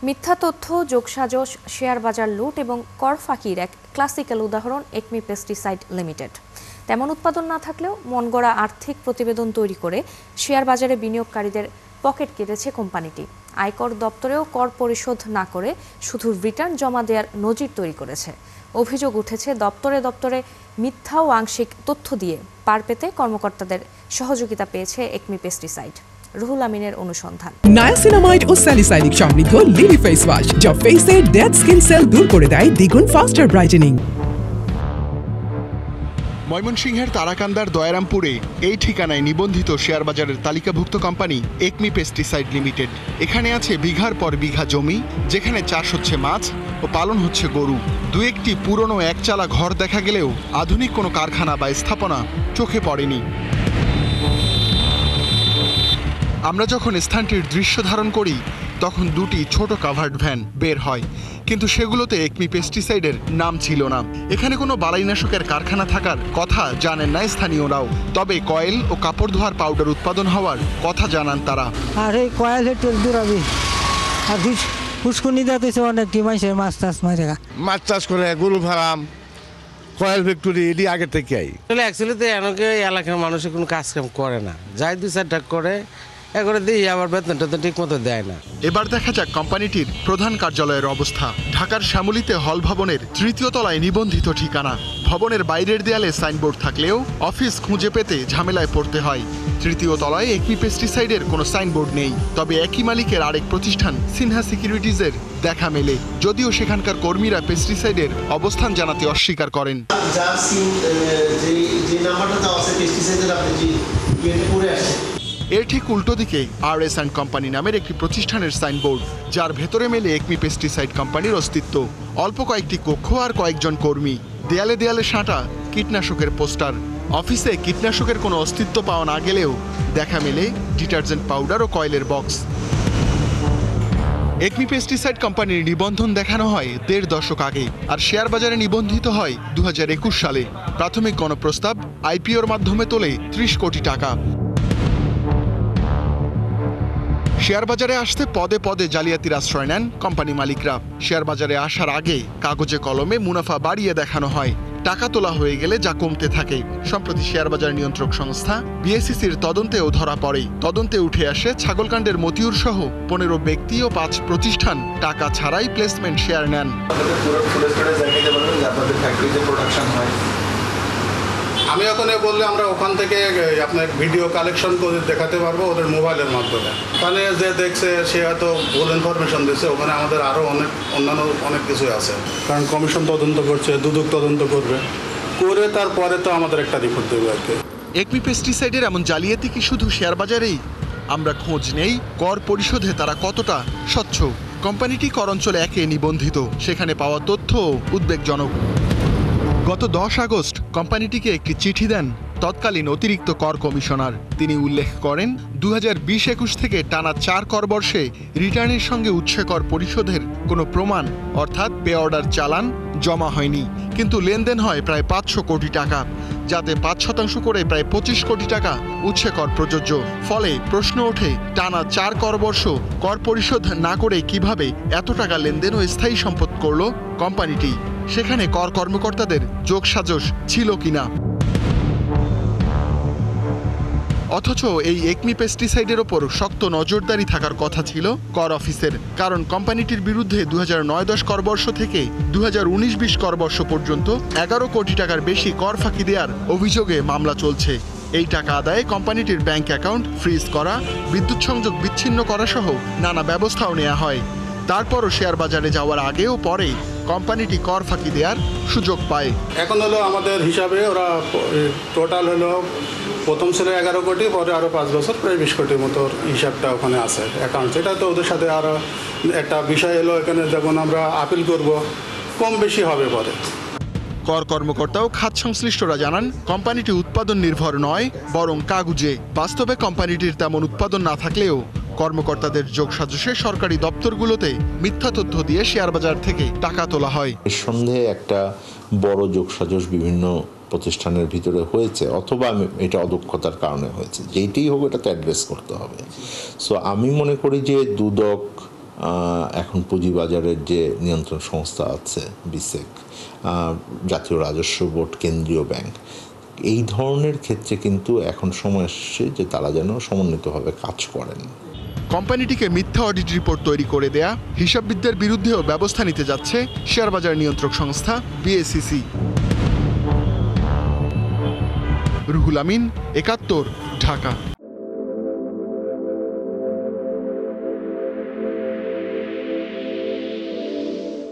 মিথ্যা তথ্য, যোগসাজশ, শেয়ার বাজার লুট এবং কর ফাঁকির এক ক্লাসিক্যাল উদাহরণ একমি পেস্টিসাইড লিমিটেড। তেমন উৎপাদন না থাকলেও মনগড়া আর্থিক প্রতিবেদন তৈরি করে শেয়ার বাজারে বিনিয়োগকারীদের পকেট কেটেছে কোম্পানিটি। আয়কর দপ্তরেও কর পরিশোধ না করে শুধু রিটার্ন জমা দেওয়ার নজির তৈরি করেছে। অভিযোগ উঠেছে দপ্তরে দপ্তরে মিথ্যা ও আংশিক তথ্য দিয়ে পার পেতে কর্মকর্তাদের সহযোগিতা পেয়েছে একমি পেস্টিসাইড। রুহুল আমিনের অনুসন্ধান। নায়াসিনামাইড ও স্যালিসাইলিক সমৃদ্ধ লিলি ফেস ওয়াশ যা ফেসের ডেড স্কিন সেল দূর করে দেয় দ্বিগুণ ফাস্টার ব্রাইটেনিং। ময়মনসিংহের তারাকান্দার দয়ারামপুরে এই ঠিকানায় নিবন্ধিত শেয়ার বাজারের তালিকাভুক্ত কোম্পানি একমি পেস্টিসাইড লিমিটেড। এখানে আছে বিঘার পর বিঘা জমি, যেখানে চাষ হচ্ছে মাছ ও পালন হচ্ছে গরু। দু একটি পুরনো একচালা ঘর দেখা গেলেও আধুনিক কোনো কারখানা বা স্থাপনা চোখে পড়েনি। আমরা যখন স্থানটির দৃশ্য ধারণ করি তখন দুটি ছোট কাভার্ড ভ্যান বের হয়, কিন্তু সেগুলোতে একমি পেস্টিসাইডের নাম ছিল না। এখানে কোনো বালাইনাশকের কারখানা থাকার কথা জানেন না স্থানীয়রাও, তবে কয়েল ও কাপড় ধোয়ার পাউডার উৎপাদন হওয়ার কথা জানান তারা। আর এই কয়েলের তেল দূরাবি আর পুষ্কুনি দিতেছে অনেক মানুষের মাছ চাষ করে, গরু ফার্ম, কয়েল ফ্যাক্টরি এটি আগে থেকে। অ্যাকচুয়ালি তো এনাকে এলাকার মানুষের কোনো কাজ কাম করে না, যাই দু চারটা করে এবারে দিই, আবার বেতনটা তো ঠিক মতো দেয় না। এবার দেখা যাক কোম্পানিটির প্রধান কার্যালয়ের অবস্থা। ঢাকার শ্যামলীতে হল ভবনের ৩য় তলায় নিবন্ধিত ঠিকানা। ভবনের বাইরের দেয়ালে সাইনবোর্ড থাকলেও অফিস খুঁজে পেতে ঝামেলায় পড়তে হয়। ৩য় তলায় একমি পেস্টিসাইডের কোনো সাইনবোর্ড নেই, তবে একই মালিকের আরেক প্রতিষ্ঠান সিনহা সিকিউরিটিজের দেখা মেলে, যদিও সেখানকার কর্মীরা পেস্টিসাইডের অবস্থান জানাতে অস্বীকার করেন। এর ঠিক উল্টো দিকে RS অ্যান্ড কোম্পানি নামের একটি প্রতিষ্ঠানের সাইনবোর্ড, যার ভেতরে মেলে একমি পেস্টিসাইড কোম্পানির অস্তিত্ব। অল্প কয়েকটি কক্ষ আর কয়েকজন কর্মী, দেয়ালে দেয়ালে সাঁটা কীটনাশকের পোস্টার। অফিসে কীটনাশকের কোনো অস্তিত্ব পাওয়া না গেলেও দেখা মেলে ডিটারজেন্ট পাউডার ও কয়েলের বক্স। একমি পেস্টিসাইড কোম্পানির নিবন্ধন দেখানো হয় ১.৫ দশক আগে, আর শেয়ার বাজারে নিবন্ধিত হয় ২০২১ সালে। প্রাথমিক গণপ্রস্তাব IPOর মাধ্যমে তোলে ৩০ কোটি টাকা। শেয়ার বাজারে আসতে পদে পদে জালিয়াতির আশ্রয় নেন কোম্পানি মালিকরা। শেয়ার বাজারে আসার আগে কাগজে কলমে মুনাফা বাড়িয়ে দেখানো হয়, টাকা তোলা হয়ে গেলে যা কমতে থাকে। সম্প্রতি শেয়ার বাজার নিয়ন্ত্রক সংস্থা BSECর তদন্তেও ধরা পড়ে। তদন্তে উঠে আসে ছাগলকাণ্ডের মতিউর সহ ১৫ ব্যক্তি ও 5 প্রতিষ্ঠান টাকা ছাড়াই প্লেসমেন্ট শেয়ার নেন। আমি ওখানে বললে আমরা ওখান থেকে আপনার ভিডিও কালেকশন করে দেখাতে পারবো ওদের মোবাইলের মাধ্যমে। ওখানে যে দেখছে সে হয়তো ভুল ইনফরমেশন দিচ্ছে, ওখানে আমাদের আরও অন্যান্য অনেক কিছু আছে। কারণ কমিশন তদন্ত করছে, দুদক তদন্ত করবে, করে তারপরে তো আমাদের একটা রিপোর্ট দেবে আর কি। একমি পেস্টিসাইডের এমন জালিয়াতি কি শুধু শেয়ার বাজারেই? আমরা খোঁজ নেই কর পরিশোধে তারা কতটা স্বচ্ছ। কোম্পানিটি কর অঞ্চলে 1-এ নিবন্ধিত, সেখানে পাওয়া তথ্য উদ্বেগজনক। গত 10 আগস্ট কোম্পানিটিকে একটি চিঠি দেন তৎকালীন অতিরিক্ত কর কমিশনার। তিনি উল্লেখ করেন 2020-21 থেকে টানা 4 কর বর্ষে রিটার্নের সঙ্গে উৎসে কর পরিশোধের কোনো প্রমাণ অর্থাৎ পে অর্ডার চালান জমা হয়নি, কিন্তু লেনদেন হয় প্রায় 500 কোটি টাকা, যাতে 5% করে প্রায় 25 কোটি টাকা উৎসে কর প্রযোজ্য। ফলে প্রশ্ন ওঠে, টানা 4 কর বর্ষ কর পরিশোধ না করে কিভাবে এত টাকা লেনদেন ও স্থায়ী সম্পদ করল কোম্পানিটি? সেখানে কর কর্মকর্তাদের যোগসাজশ ছিল কিনা? অথচ এই একমি পেস্টিসাইডের ওপর শক্ত নজরদারি থাকার কথা ছিল কর অফিসের, কারণ কোম্পানিটির বিরুদ্ধে 2009-10 করবর্ষ থেকে 2019-20 করবর্ষ পর্যন্ত 11 কোটি টাকার বেশি কর ফাঁকি দেওয়ার অভিযোগে মামলা চলছে। এই টাকা আদায়ে কোম্পানিটির ব্যাংক অ্যাকাউন্ট ফ্রিজ করা, বিদ্যুৎ সংযোগ বিচ্ছিন্ন করা সহ নানা ব্যবস্থাও নেওয়া হয়। তারপরও শেয়ার বাজারে যাওয়ার আগে ও পরে কোম্পানিটি কর ফাঁকি দেওয়ার সুযোগ পায়। এখন হলো আমাদের হিসাবে ওরা টোটাল হলো প্রথম ছিল 11 কোটি, পরে আরও 5 বছর প্রায় 20 কোটির মতো হিসাবটা ওখানে আছে অ্যাকাউন্ট। এটা তো ওদের সাথে আরও একটা বিষয় এলো, এখানে যখন আমরা আপিল করব কম বেশি হবে পরে। কর কর্মকর্তাও খাত সংশ্লিষ্টরা জানান কোম্পানিটি উৎপাদন নির্ভর নয়, বরং কাগুজে। বাস্তবে কোম্পানিটির তেমন উৎপাদন না থাকলেও কর্মকর্তাদের যোগসাজশে সরকারি দপ্তরগুলোতে মিথ্যা তথ্য দিয়ে শেয়ার বাজার থেকে টাকা তোলা হয়। নিঃসন্দেহে একটা বড় যোগসাজশ বিভিন্ন প্রতিষ্ঠানের ভিতরে হয়েছে, অথবা এটা অদক্ষতার কারণে হয়েছে, যেইটাই হোক এটাকে অ্যাড্রেস করতে হবে। সো আমি মনে করি যে দুদক এখন পুঁজিবাজারের যে নিয়ন্ত্রণ সংস্থা আছে বিসেক, জাতীয় রাজস্ব বোর্ড, কেন্দ্রীয় ব্যাংক, এই ধরনের ক্ষেত্রে কিন্তু এখন সময় এসেছে যে তারা যেন সমন্বিতভাবে কাজ করেন। কোম্পানিটিকে মিথ্যা অডিট রিপোর্ট তৈরি করে দেয়া হিসাববিদদের বিরুদ্ধেও ব্যবস্থা নিতে যাচ্ছে শেয়ারবাজার নিয়ন্ত্রক সংস্থা বিএসইসি। রুহুল আমিন, ৭১, ঢাকা।